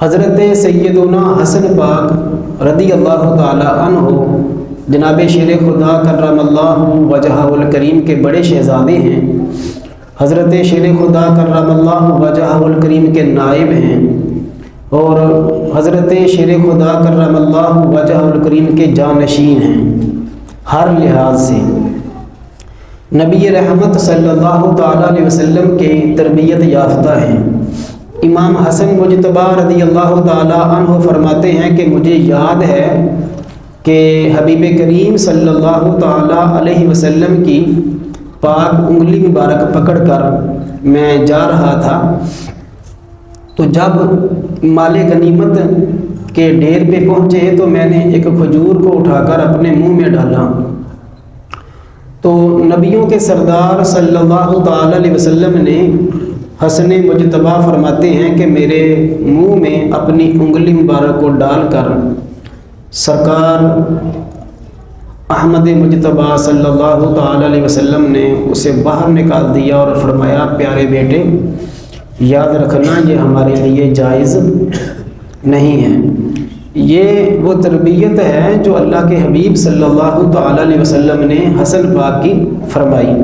حضرت سیدنا حسن پاک رضی اللہ تعالی عنہ جناب شیر خدا کرم اللہ وجہہ الکریم کے بڑے شہزادے ہیں، حضرت شیر خدا کرم اللہ وجہہ الکریم کے نائب ہیں، اور حضرت شیر خدا کرم اللہ وجہہ الکریم کے جانشین ہیں۔ ہر لحاظ سے نبی رحمت صلی اللہ تعالیٰ علیہ وسلم کے تربیت یافتہ ہیں۔ امام حسن مجتبیٰ رضی اللہ تعالیٰ عنہ فرماتے ہیں کہ مجھے یاد ہے کہ حبیب کریم صلی اللہ تعالیٰ علیہ وسلم کی پاک انگلی مبارک پکڑ کر میں جا رہا تھا، تو جب مال غنیمت کے ڈھیر پہ پہنچے تو میں نے ایک کھجور کو اٹھا کر اپنے منہ میں ڈالا، تو نبیوں کے سردار صلی اللہ تعالیٰ علیہ وسلم نے حسن مجتبیٰ فرماتے ہیں کہ میرے منہ میں اپنی انگلی مبارک کو ڈال کر سرکار احمد مجتبیٰ صلی اللہ تعالیٰ علیہ وسلم نے اسے باہر نکال دیا اور فرمایا پیارے بیٹے یاد رکھنا یہ ہمارے لیے جائز نہیں ہے۔ یہ وہ تربیت ہے جو اللہ کے حبیب صلی اللہ تعالیٰ علیہ وسلم نے حسن پاک کی فرمائی۔